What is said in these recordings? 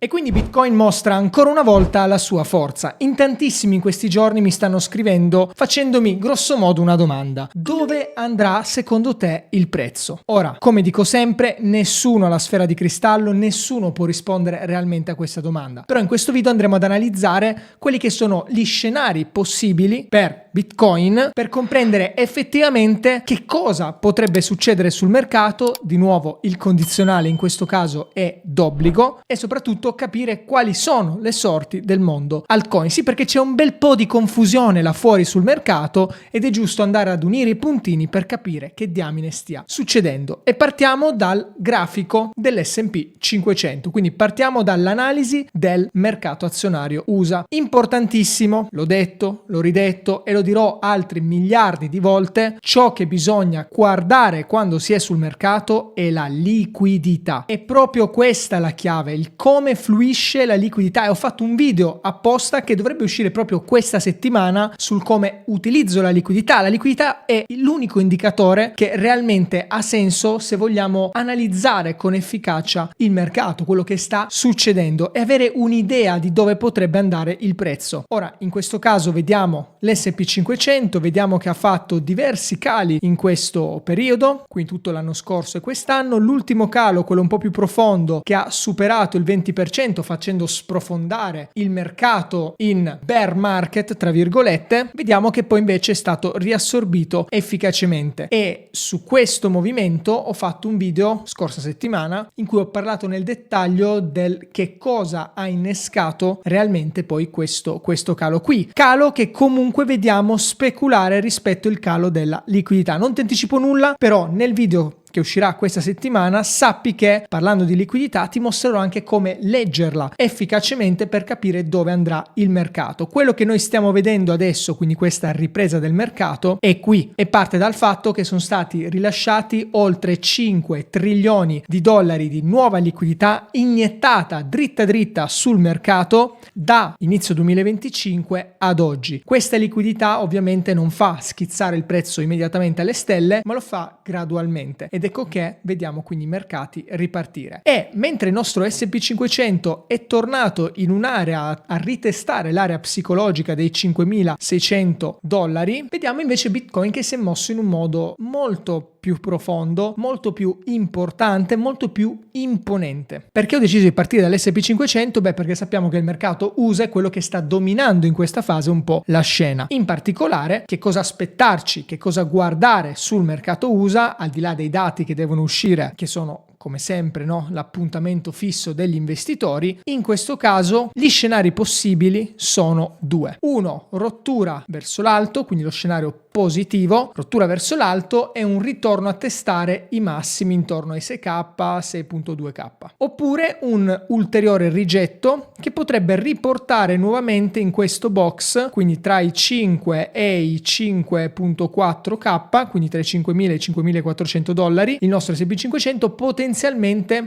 E quindi Bitcoin mostra ancora una volta la sua forza. In tantissimi in questi giorni mi stanno scrivendo facendomi grosso modo una domanda: dove andrà secondo te il prezzo? Ora, come dico sempre, nessuno ha la sfera di cristallo, nessuno può rispondere realmente a questa domanda. Però in questo video andremo ad analizzare quelli che sono gli scenari possibili per Bitcoin per comprendere effettivamente che cosa potrebbe succedere sul mercato. Di nuovo il condizionale in questo caso è d'obbligo, e soprattutto capire quali sono le sorti del mondo altcoin. Sì, perché c'è un bel po' di confusione là fuori sul mercato ed è giusto andare ad unire i puntini per capire che diamine stia succedendo. E partiamo dal grafico dell'S&P 500, quindi partiamo dall'analisi del mercato azionario USA. Importantissimo, l'ho detto, l'ho ridetto e lo dirò altri miliardi di volte: ciò che bisogna guardare quando si è sul mercato è la liquidità. È proprio questa la chiave, il come fluisce la liquidità, e ho fatto un video apposta che dovrebbe uscire proprio questa settimana sul come utilizzo la liquidità. La liquidità è l'unico indicatore che realmente ha senso se vogliamo analizzare con efficacia il mercato, quello che sta succedendo, e avere un'idea di dove potrebbe andare il prezzo. Ora, in questo caso vediamo l'S&P 500, vediamo che ha fatto diversi cali in questo periodo, qui tutto l'anno scorso e quest'anno. L'ultimo calo, quello un po' più profondo, che ha superato il 20%, facendo sprofondare il mercato in bear market, tra virgolette. Vediamo che poi invece è stato riassorbito efficacemente, e su questo movimento ho fatto un video scorsa settimana in cui ho parlato nel dettaglio del che cosa ha innescato realmente poi questo calo qui, calo che comunque vediamo speculare rispetto al calo della liquidità. Non ti anticipo nulla, però nel video che uscirà questa settimana sappi che, parlando di liquidità, ti mostrerò anche come leggerla efficacemente per capire dove andrà il mercato. Quello che noi stiamo vedendo adesso, quindi questa ripresa del mercato, è qui e parte dal fatto che sono stati rilasciati oltre 5 trilioni di dollari di nuova liquidità iniettata dritta sul mercato da inizio 2025 ad oggi. Questa liquidità ovviamente non fa schizzare il prezzo immediatamente alle stelle, ma lo fa gradualmente. Ed ecco che vediamo quindi i mercati ripartire. E mentre il nostro S&P 500 è tornato in un'area a ritestare l'area psicologica dei 5.600 dollari, vediamo invece Bitcoin che si è mosso in un modo molto più profondo, molto più importante, molto più imponente. Perché ho deciso di partire dall'S&P 500? Perché sappiamo che il mercato USA è quello che sta dominando in questa fase un po' la scena. In particolare, che cosa aspettarci, che cosa guardare sul mercato USA, al di là dei dati che devono uscire, che sono come sempre, no, l'appuntamento fisso degli investitori. In questo caso gli scenari possibili sono due. Uno, rottura verso l'alto, quindi lo scenario positivo, rottura verso l'alto e un ritorno a testare i massimi intorno ai 6K, 6.2K. Oppure un ulteriore rigetto che potrebbe riportare nuovamente in questo box, quindi tra i 5 e i 5.4K, quindi tra i 5.000 e i 5.400 dollari, il nostro S&P 500, potenzialmente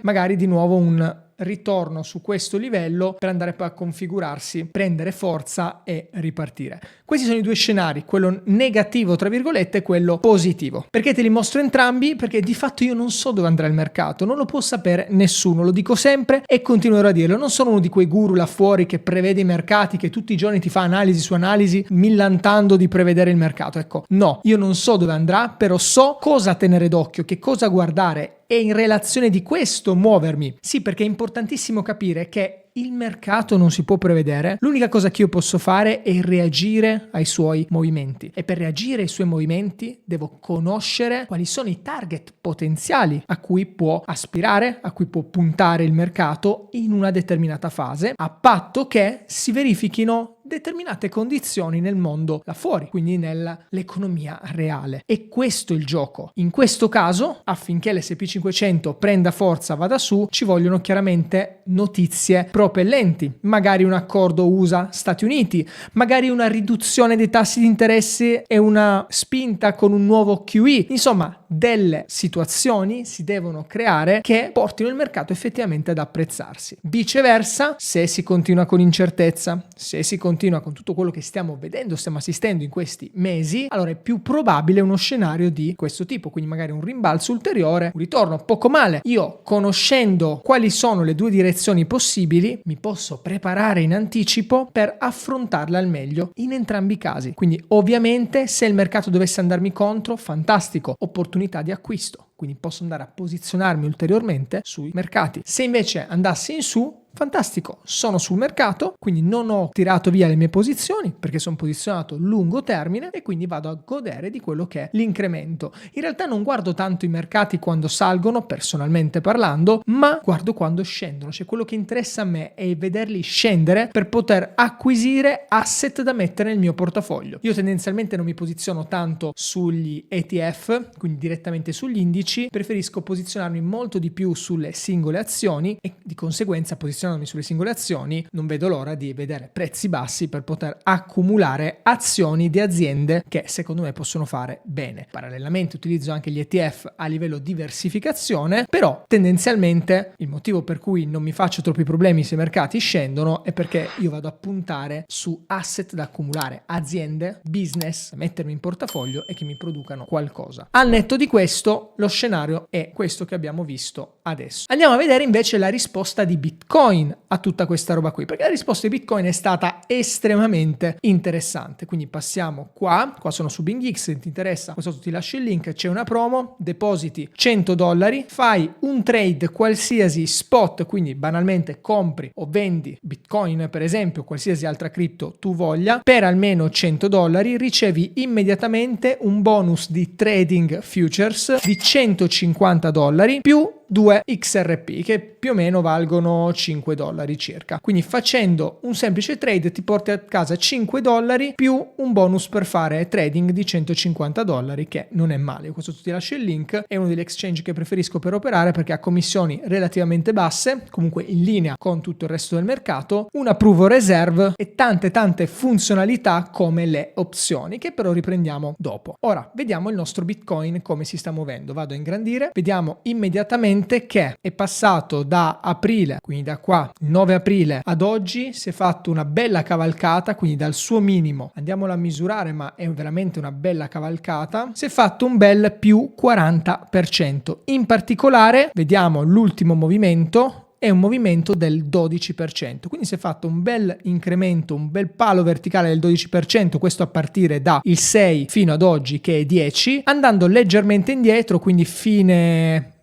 magari di nuovo un ritorno su questo livello per andare poi a configurarsi, prendere forza e ripartire. Questi sono i due scenari, quello negativo tra virgolette e quello positivo. Perché te li mostro entrambi? Perché di fatto io non so dove andrà il mercato, non lo può sapere nessuno, lo dico sempre e continuerò a dirlo. Non sono uno di quei guru là fuori che prevede i mercati, che tutti i giorni ti fa analisi su analisi millantando di prevedere il mercato. Ecco, no, io non so dove andrà, però so cosa tenere d'occhio, che cosa guardare e in relazione di questo muovermi. Sì, perché è importantissimo capire che il mercato non si può prevedere. L'unica cosa che io posso fare è reagire ai suoi movimenti, e per reagire ai suoi movimenti devo conoscere quali sono i target potenziali a cui può aspirare, a cui può puntare il mercato in una determinata fase, a patto che si verifichino determinate condizioni nel mondo là fuori, quindi nell'economia reale. E questo è il gioco. In questo caso, affinché l'S&P 500 prenda forza, vada su, ci vogliono chiaramente notizie propellenti, magari un accordo USA-Stati Uniti, magari una riduzione dei tassi di interesse e una spinta con un nuovo QE. Insomma, delle situazioni si devono creare che portino il mercato effettivamente ad apprezzarsi. Viceversa, se si continua con incertezza, se si continua con tutto quello che stiamo vedendo, stiamo assistendo in questi mesi, allora è più probabile uno scenario di questo tipo, quindi magari un rimbalzo ulteriore, un ritorno poco male. Io, conoscendo quali sono le due direzioni possibili, mi posso preparare in anticipo per affrontarle al meglio in entrambi i casi. Quindi ovviamente se il mercato dovesse andarmi contro, fantastico, opportunità di acquisto, quindi posso andare a posizionarmi ulteriormente sui mercati. Se invece andassi in su, fantastico, sono sul mercato, quindi non ho tirato via le mie posizioni perché sono posizionato lungo termine e quindi vado a godere di quello che è l'incremento. In realtà non guardo tanto i mercati quando salgono, personalmente parlando, ma guardo quando scendono. Cioè quello che interessa a me è vederli scendere per poter acquisire asset da mettere nel mio portafoglio. Io tendenzialmente non mi posiziono tanto sugli ETF, quindi direttamente sugli indici, preferisco posizionarmi molto di più sulle singole azioni e di conseguenza posizionarmi sulle singole azioni non vedo l'ora di vedere prezzi bassi per poter accumulare azioni di aziende che secondo me possono fare bene. Parallelamente utilizzo anche gli ETF a livello diversificazione, però tendenzialmente il motivo per cui non mi faccio troppi problemi se i mercati scendono è perché io vado a puntare su asset da accumulare, aziende, business, da mettermi in portafoglio e che mi producano qualcosa. Al netto di questo, lo scenario è questo che abbiamo visto adesso. Andiamo a vedere invece la risposta di Bitcoin a tutta questa roba qui, perché la risposta di Bitcoin è stata estremamente interessante. Quindi passiamo qua sono su BingX, se ti interessa qua sotto ti lascio il link, c'è una promo, depositi $100, fai un trade qualsiasi spot, quindi banalmente compri o vendi Bitcoin per esempio, qualsiasi altra cripto tu voglia, per almeno $100 ricevi immediatamente un bonus di trading futures di $150 più 2 XRP che più o meno valgono $5 circa. Quindi facendo un semplice trade ti porti a casa $5 più un bonus per fare trading di $150 che non è male. Questo ti lascio il link, è uno degli exchange che preferisco per operare perché ha commissioni relativamente basse, comunque in linea con tutto il resto del mercato, una proof of reserve e tante funzionalità come le opzioni che però riprendiamo dopo. Ora vediamo il nostro Bitcoin come si sta muovendo. Vado a ingrandire, vediamo immediatamente che è passato da aprile, quindi da qua il 9 aprile ad oggi si è fatto una bella cavalcata, quindi dal suo minimo andiamolo a misurare, ma è veramente una bella cavalcata, si è fatto un bel più 40%. In particolare vediamo l'ultimo movimento, è un movimento del 12%, quindi si è fatto un bel incremento, un bel palo verticale del 12%, questo a partire da il 6 fino ad oggi che è 10, andando leggermente indietro, quindi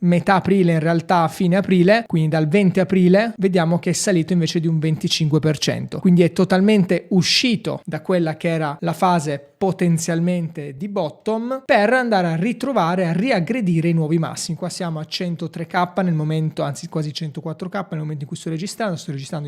metà aprile, in realtà fine aprile, quindi dal 20 aprile vediamo che è salito invece di un 25%, quindi è totalmente uscito da quella che era la fase potenzialmente di bottom per andare a ritrovare, a riaggredire i nuovi massimi. Qua siamo a 103k nel momento, anzi quasi 104k nel momento in cui sto registrando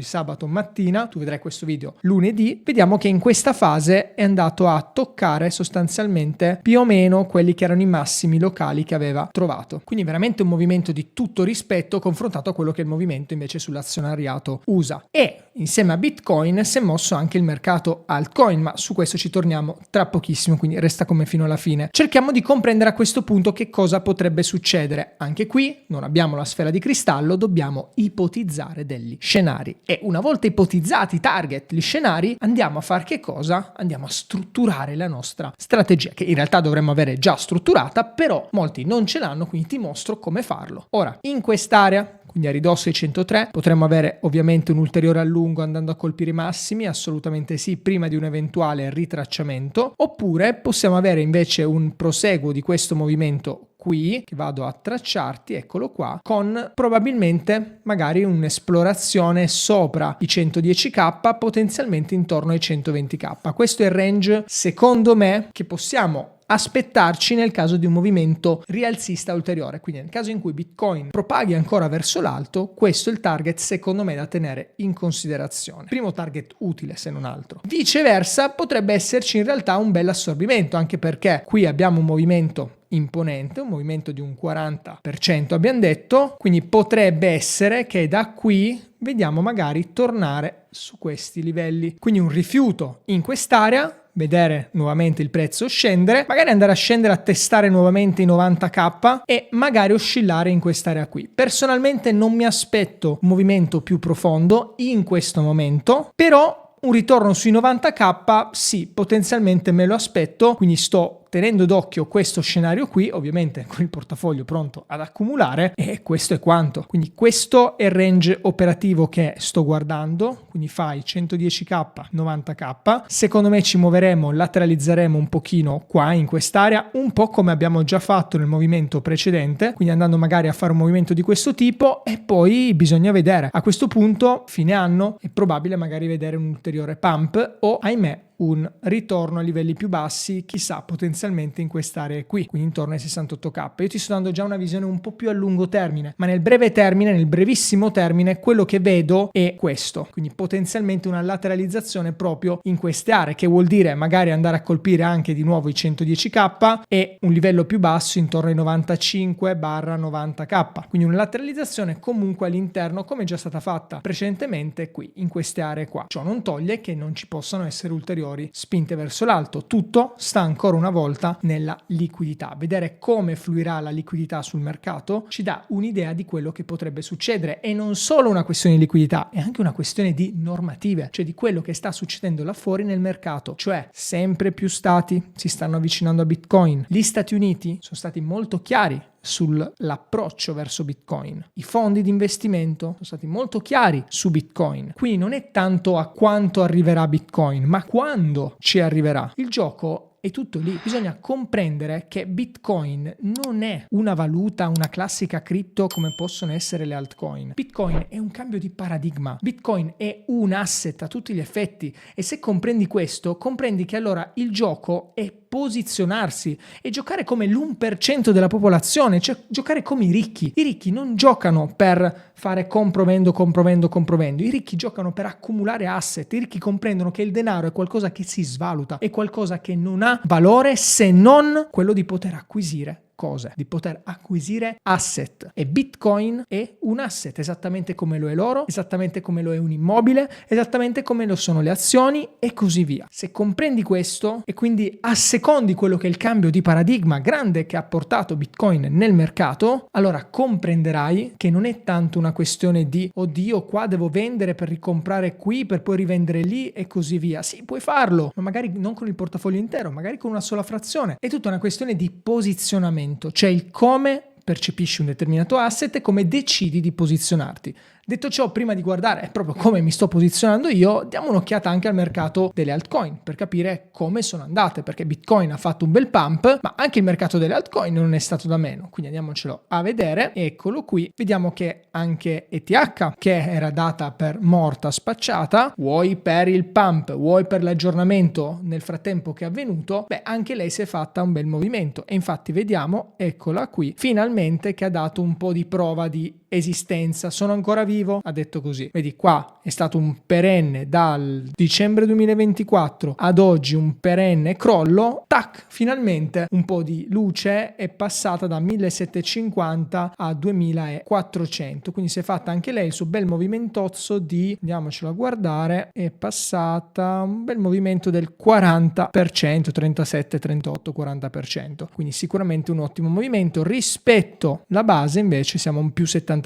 il sabato mattina, tu vedrai questo video lunedì. Vediamo che in questa fase è andato a toccare sostanzialmente più o meno quelli che erano i massimi locali che aveva trovato, quindi veramente un movimento di tutto rispetto confrontato a quello che è il movimento invece sull'azionariato USA. E insieme a Bitcoin si è mosso anche il mercato altcoin, ma su questo ci torniamo tra pochissimo, quindi resta con me fino alla fine. Cerchiamo di comprendere a questo punto che cosa potrebbe succedere. Anche qui non abbiamo la sfera di cristallo, dobbiamo ipotizzare degli scenari e una volta ipotizzati i target, gli scenari, andiamo a fare che cosa? Andiamo a strutturare la nostra strategia, che in realtà dovremmo avere già strutturata, però molti non ce l'hanno, quindi ti mostro come farlo. Ora, in quest'area, quindi a ridosso ai 103, potremmo avere ovviamente un ulteriore allungo andando a colpire i massimi, assolutamente sì, prima di un eventuale ritracciamento, oppure possiamo avere invece un proseguo di questo movimento qui, che vado a tracciarti, eccolo qua, con probabilmente magari un'esplorazione sopra i 110k, potenzialmente intorno ai 120k. Questo è il range, secondo me, che possiamo aspettarci nel caso di un movimento rialzista ulteriore. Quindi nel caso in cui Bitcoin propaghi ancora verso l'alto, questo è il target secondo me da tenere in considerazione. Primo target utile se non altro. Viceversa potrebbe esserci in realtà un bel assorbimento, anche perché qui abbiamo un movimento imponente, un movimento di un 40% abbiamo detto, quindi potrebbe essere che da qui vediamo magari tornare su questi livelli. Quindi un rifiuto in quest'area, vedere nuovamente il prezzo scendere, magari andare a scendere a testare nuovamente i 90k e magari oscillare in quest'area qui. Personalmente non mi aspetto un movimento più profondo in questo momento, però un ritorno sui 90k sì, potenzialmente me lo aspetto, quindi sto tenendo d'occhio questo scenario qui, ovviamente con il portafoglio pronto ad accumulare, e questo è quanto. Quindi questo è il range operativo che sto guardando, quindi fai 110k, 90k. Secondo me ci muoveremo, lateralizzeremo un pochino qua in quest'area, un po' come abbiamo già fatto nel movimento precedente, quindi andando magari a fare un movimento di questo tipo e poi bisogna vedere. A questo punto, fine anno, è probabile magari vedere un ulteriore pump o, ahimè, un ritorno a livelli più bassi, chissà, potenzialmente in quest'area qui, quindi intorno ai 68k. Io ti sto dando già una visione un po' più a lungo termine, ma nel breve termine, nel brevissimo termine, quello che vedo è questo, quindi potenzialmente una lateralizzazione proprio in queste aree, che vuol dire magari andare a colpire anche di nuovo i 110k e un livello più basso intorno ai 95/90k, quindi una lateralizzazione comunque all'interno, come già stata fatta precedentemente qui in queste aree qua. Ciò non toglie che non ci possano essere ulteriori spinte verso l'alto. Tutto sta ancora una volta nella liquidità. Vedere come fluirà la liquidità sul mercato ci dà un'idea di quello che potrebbe succedere, e non solo una questione di liquidità, è anche una questione di normative, cioè di quello che sta succedendo là fuori nel mercato, cioè sempre più stati si stanno avvicinando a Bitcoin. Gli Stati Uniti sono stati molto chiari sull'approccio verso Bitcoin. I fondi di investimento sono stati molto chiari su Bitcoin. Quindi non è tanto a quanto arriverà Bitcoin, ma quando ci arriverà. Il gioco è tutto lì. Bisogna comprendere che Bitcoin non è una valuta, una classica cripto come possono essere le altcoin. Bitcoin è un cambio di paradigma. Bitcoin è un asset a tutti gli effetti, e se comprendi questo, comprendi che allora il gioco è posizionarsi e giocare come l'1% della popolazione, cioè giocare come i ricchi. I ricchi non giocano per fare compro-vendo, compro-vendo, compro-vendo. I ricchi giocano per accumulare asset. I ricchi comprendono che il denaro è qualcosa che si svaluta, è qualcosa che non ha valore se non quello di poter acquisire cose, di poter acquisire asset, e Bitcoin è un asset, esattamente come lo è l'oro, esattamente come lo è un immobile, esattamente come lo sono le azioni e così via. Se comprendi questo e quindi assecondi quello che è il cambio di paradigma grande che ha portato Bitcoin nel mercato, allora comprenderai che non è tanto una questione di oddio, qua devo vendere per ricomprare qui per poi rivendere lì e così via. Sì, puoi farlo, ma magari non con il portafoglio intero, magari con una sola frazione. È tutta una questione di posizionamento, cioè il come percepisci un determinato asset e come decidi di posizionarti. Detto ciò, prima di guardare proprio come mi sto posizionando io, diamo un'occhiata anche al mercato delle altcoin per capire come sono andate, perché Bitcoin ha fatto un bel pump, ma anche il mercato delle altcoin non è stato da meno. Quindi andiamocelo a vedere. Eccolo qui. Vediamo che anche ETH, che era data per morta spacciata, vuoi per il pump, vuoi per l'aggiornamento nel frattempo che è avvenuto, anche lei si è fatta un bel movimento. E infatti vediamo, eccola qui, finalmente che ha dato un po' di prova di esistenza. Sono ancora vivo, ha detto così. Vedi, qua è stato un perenne dal dicembre 2024 ad oggi, un perenne crollo. Tac, finalmente un po' di luce, è passata da 1750 a 2400, quindi si è fatta anche lei il suo bel movimentozzo di, andiamocelo a guardare, è passata un bel movimento del 40%, 37, 38, 40%, quindi sicuramente un ottimo movimento. Rispetto alla base invece siamo un più 74%,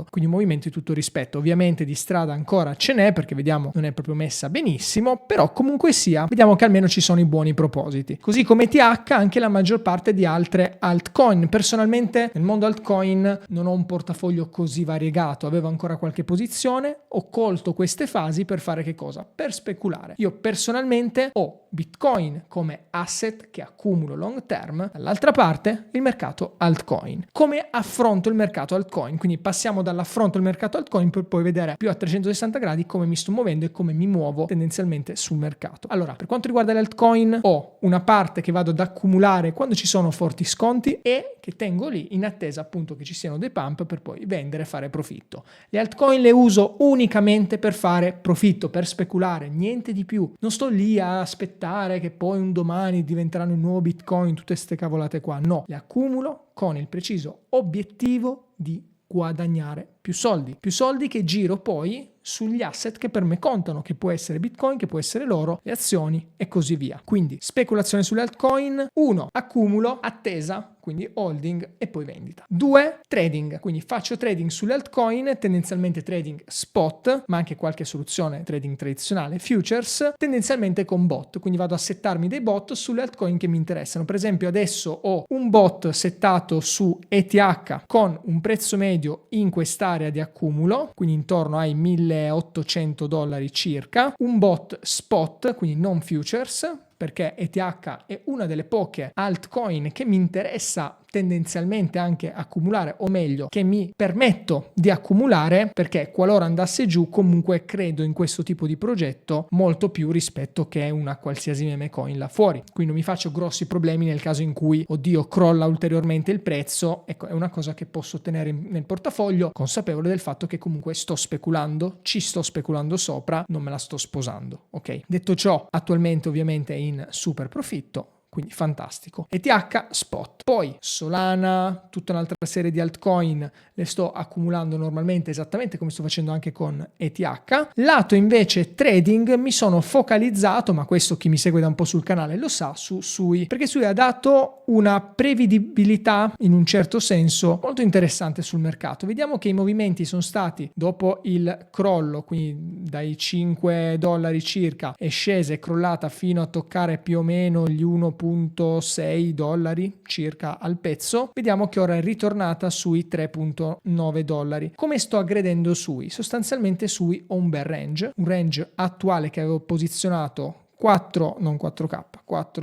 quindi un movimento di tutto rispetto. Ovviamente di strada ancora ce n'è, perché vediamo non è proprio messa benissimo, però comunque sia vediamo che almeno ci sono i buoni propositi. Così come ETH, anche la maggior parte di altre altcoin. Personalmente nel mondo altcoin non ho un portafoglio così variegato, avevo ancora qualche posizione, ho colto queste fasi per fare che cosa? Per speculare. Io personalmente ho Bitcoin come asset che accumulo long term, dall'altra parte il mercato altcoin. Come affronto il mercato altcoin? Quindi passiamo dall'affronto al mercato altcoin per poi vedere più a 360 gradi come mi sto muovendo e come mi muovo tendenzialmente sul mercato. Allora, per quanto riguarda le altcoin, ho una parte che vado ad accumulare quando ci sono forti sconti e che tengo lì in attesa appunto che ci siano dei pump per poi vendere e fare profitto. Le altcoin le uso unicamente per fare profitto, per speculare, niente di più. Non sto lì a aspettare che poi un domani diventeranno un nuovo Bitcoin, tutte ste cavolate qua. No, le accumulo con il preciso obiettivo di guadagnare più soldi che giro poi sugli asset che per me contano, che può essere Bitcoin, che può essere l'oro, le azioni e così via. Quindi speculazione sulle altcoin. 1. Accumulo, attesa, quindi holding e poi vendita. 2. Trading, quindi faccio trading sulle altcoin, tendenzialmente trading spot, ma anche qualche soluzione trading tradizionale, futures, tendenzialmente con bot, quindi vado a settarmi dei bot sulle altcoin che mi interessano. Per esempio adesso ho un bot settato su ETH con un prezzo medio in quest'area di accumulo, quindi intorno ai $1.800 circa, un bot spot, quindi non futures, perché ETH è una delle poche altcoin che mi interessa tendenzialmente anche accumulare, o meglio che mi permetto di accumulare, perché qualora andasse giù comunque credo in questo tipo di progetto molto più rispetto che una qualsiasi meme coin là fuori, quindi non mi faccio grossi problemi nel caso in cui oddio crolla ulteriormente il prezzo. Ecco, è una cosa che posso tenere nel portafoglio, consapevole del fatto che comunque sto speculando, ci sto speculando sopra, non me la sto sposando. Ok, detto ciò, attualmente ovviamente è in super profitto, quindi fantastico. ETH spot. Poi Solana, tutta un'altra serie di altcoin le sto accumulando normalmente esattamente come sto facendo anche con ETH. Lato invece trading mi sono focalizzato, ma questo chi mi segue da un po' sul canale lo sa, su Sui, perché Sui ha dato una prevedibilità in un certo senso molto interessante sul mercato. Vediamo che i movimenti sono stati dopo il crollo, quindi dai $5 circa è scesa e crollata fino a toccare più o meno gli $1.6 circa al pezzo. Vediamo che ora è ritornata sui $3.9. Come sto aggredendo Sui? Sostanzialmente Sui ho un bel range, un range attuale che avevo posizionato 4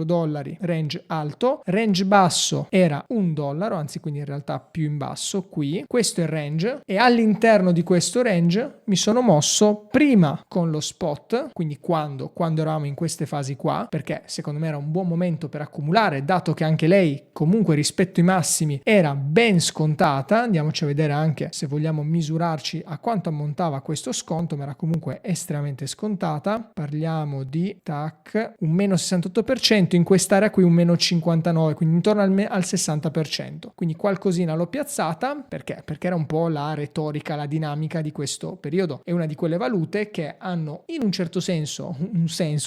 dollari, range alto, range basso era $1, anzi quindi in realtà più in basso qui, questo è il range, e all'interno di questo range mi sono mosso prima con lo spot, quindi quando eravamo in queste fasi qua, perché secondo me era un buon momento per accumulare, dato che anche lei comunque rispetto ai massimi era ben scontata. Andiamoci a vedere anche se vogliamo misurarci a quanto ammontava questo sconto, ma era comunque estremamente scontata. Parliamo di un meno 68%, in quest'area qui un meno 59%, quindi intorno al 60%, quindi qualcosina l'ho piazzata. Perché era un po' la retorica, la dinamica di questo periodo. È una di quelle valute che hanno in un certo senso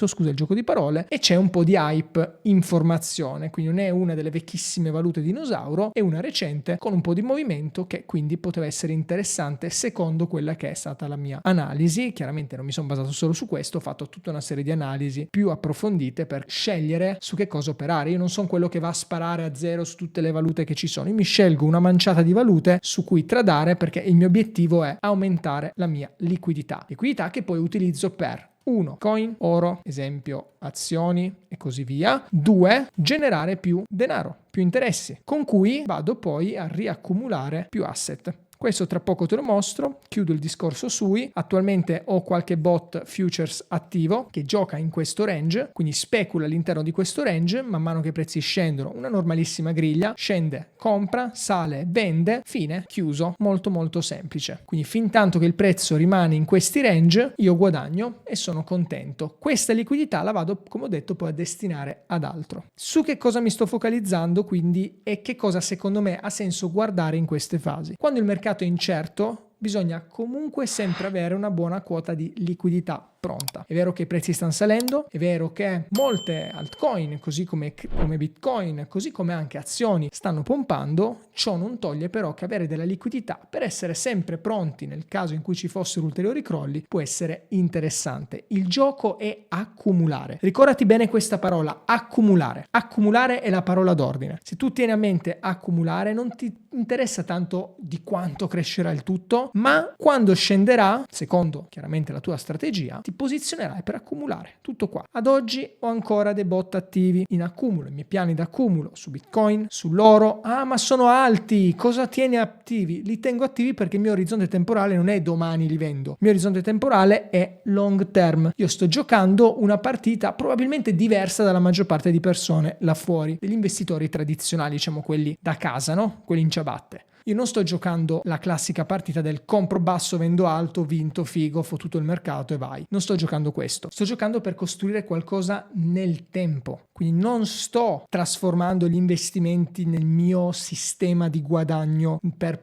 scusa il gioco di parole, e c'è un po' di hype informazione, quindi non è una delle vecchissime valute dinosauro, è una recente con un po' di movimento che quindi poteva essere interessante secondo quella che è stata la mia analisi. Chiaramente non mi sono basato solo su questo, ho fatto tutta una serie di analisi più approfondite per scegliere su che cosa operare. Io non sono quello che va a sparare a zero su tutte le valute che ci sono, io mi scelgo una manciata di valute su cui tradare, perché il mio obiettivo è aumentare la mia liquidità che poi utilizzo per 1. Coin, oro, esempio azioni e così via. 2. Generare più denaro, più interessi, con cui vado poi a riaccumulare più asset. Questo tra poco te lo mostro, chiudo il discorso Sui. Attualmente ho qualche bot futures attivo che gioca in questo range, quindi specula all'interno di questo range. Man mano che i prezzi scendono, una normalissima griglia, scende, compra, sale, vende, fine, chiuso, molto molto semplice. Quindi fin tanto che il prezzo rimane in questi range io guadagno e sono contento. Questa liquidità la vado, come ho detto, poi a destinare ad altro. Su che cosa mi sto focalizzando quindi e che cosa secondo me ha senso guardare in queste fasi? Quando il mercato è incerto, bisogna comunque sempre avere una buona quota di liquidità pronta. È vero che i prezzi stanno salendo, è vero che molte altcoin, così come Bitcoin, così come anche azioni, stanno pompando. Ciò non toglie però che avere della liquidità per essere sempre pronti nel caso in cui ci fossero ulteriori crolli può essere interessante. Il gioco è accumulare. Ricordati bene questa parola, accumulare. Accumulare è la parola d'ordine. Se tu tieni a mente accumulare, non ti interessa tanto di quanto crescerà il tutto, ma quando scenderà, secondo chiaramente la tua strategia, ti posizionerai per accumulare. Tutto qua. Ad oggi ho ancora dei bot attivi in accumulo, i miei piani d'accumulo su Bitcoin, sull'oro. Ah, ma sono alti! Cosa tieni attivi? Li tengo attivi perché il mio orizzonte temporale non è domani li vendo. Il mio orizzonte temporale è long term. Io sto giocando una partita probabilmente diversa dalla maggior parte di persone là fuori, degli investitori tradizionali, diciamo quelli da casa, no? Quelli in ciabatte. Io non sto giocando la classica partita del compro basso, vendo alto, vinto, figo, fottuto il mercato e vai. Non sto giocando questo. Sto giocando per costruire qualcosa nel tempo. Quindi non sto trasformando gli investimenti nel mio sistema di guadagno per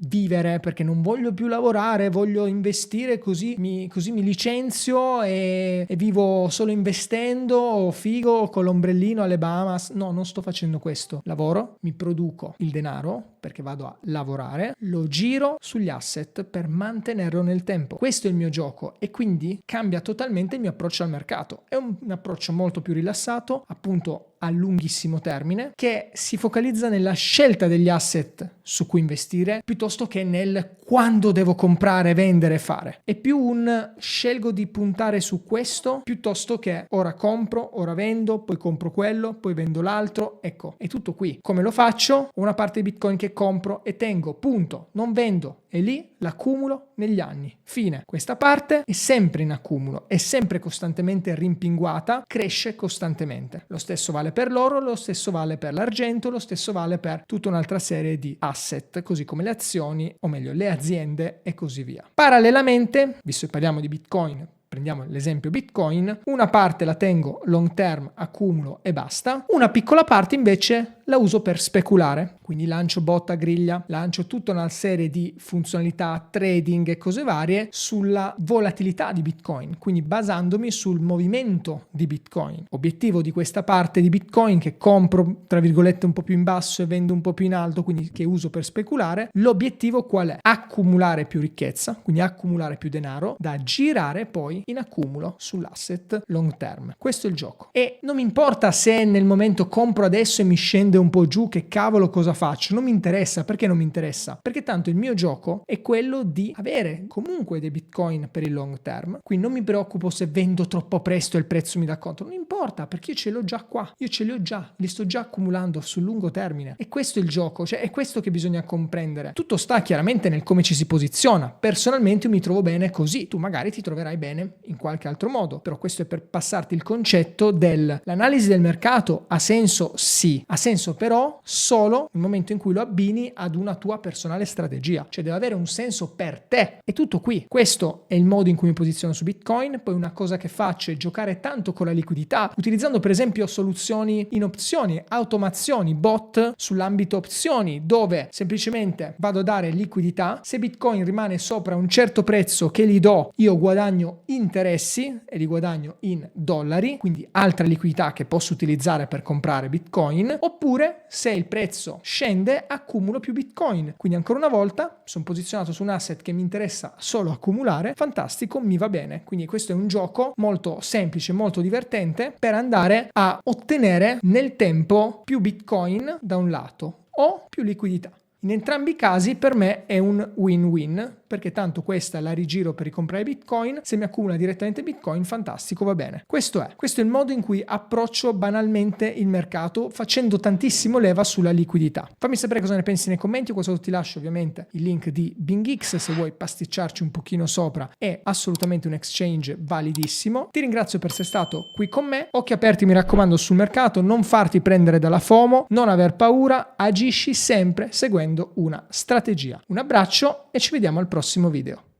vivere, perché non voglio più lavorare, voglio investire così mi licenzio e vivo solo investendo, figo, con l'ombrellino alle Bahamas. No, non sto facendo questo. Lavoro, mi produco il denaro perché vado a lavorare, lo giro sugli asset per mantenerlo nel tempo. Questo è il mio gioco e quindi cambia totalmente il mio approccio al mercato. È un approccio molto più rilassato, appunto a lunghissimo termine, che si focalizza nella scelta degli asset su cui investire piuttosto che nel quando devo comprare, vendere e fare. È più un scelgo di puntare su questo piuttosto che ora compro, ora vendo, poi compro quello, poi vendo l'altro. Ecco, è tutto qui. Come lo faccio? Ho una parte di Bitcoin che compro e tengo, punto, non vendo, e lì l'accumulo negli anni. Fine. Questa parte è sempre in accumulo, è sempre costantemente rimpinguata, cresce costantemente. Lo stesso vale per l'oro, lo stesso vale per l'argento, lo stesso vale per tutta un'altra serie di asset, così come le azioni, o meglio le aziende e così via. Parallelamente, visto che parliamo di Bitcoin, prendiamo l'esempio Bitcoin, una parte la tengo long term, accumulo e basta, una piccola parte invece la uso per speculare, quindi lancio bot a griglia, lancio tutta una serie di funzionalità, trading e cose varie sulla volatilità di Bitcoin, quindi basandomi sul movimento di Bitcoin. Obiettivo di questa parte di Bitcoin che compro tra virgolette un po' più in basso e vendo un po' più in alto, quindi che uso per speculare, l'obiettivo qual è? Accumulare più ricchezza, quindi accumulare più denaro da girare poi in accumulo sull'asset long term. Questo è il gioco e non mi importa se nel momento compro adesso e mi scende un po' giù, che cavolo cosa faccio? Non mi interessa. Perché non mi interessa? Perché tanto il mio gioco è quello di avere comunque dei Bitcoin per il long term, quindi non mi preoccupo se vendo troppo presto e il prezzo mi dà conto, non importa perché io ce l'ho già qua, io ce li ho già, li sto già accumulando sul lungo termine e questo è il gioco, cioè è questo che bisogna comprendere. Tutto sta chiaramente nel come ci si posiziona. Personalmente io mi trovo bene così, tu magari ti troverai bene in qualche altro modo, però questo è per passarti il concetto l'analisi del mercato ha senso? Sì, ha senso però solo nel momento in cui lo abbini ad una tua personale strategia, cioè deve avere un senso per te. È tutto qui. Questo è il modo in cui mi posiziono su Bitcoin. Poi una cosa che faccio è giocare tanto con la liquidità, utilizzando per esempio soluzioni in opzioni, automazioni, bot sull'ambito opzioni, dove semplicemente vado a dare liquidità. Se Bitcoin rimane sopra un certo prezzo che gli do, io guadagno interessi e li guadagno in dollari, quindi altra liquidità che posso utilizzare per comprare Bitcoin. Oppure se il prezzo scende accumulo più Bitcoin, quindi ancora una volta sono posizionato su un asset che mi interessa solo accumulare, fantastico, mi va bene. Quindi questo è un gioco molto semplice, molto divertente per andare a ottenere nel tempo più Bitcoin da un lato o più liquidità. In entrambi i casi per me è un win-win, perché tanto questa la rigiro per ricomprare Bitcoin, se mi accumula direttamente Bitcoin, fantastico, va bene. Questo è il modo in cui approccio banalmente il mercato, facendo tantissimo leva sulla liquidità. Fammi sapere cosa ne pensi nei commenti, qua sotto ti lascio ovviamente il link di BingX se vuoi pasticciarci un pochino sopra, è assolutamente un exchange validissimo. Ti ringrazio per essere stato qui con me, occhi aperti mi raccomando sul mercato, non farti prendere dalla FOMO, non aver paura, agisci sempre seguendo una strategia. Un abbraccio e ci vediamo al prossimo video.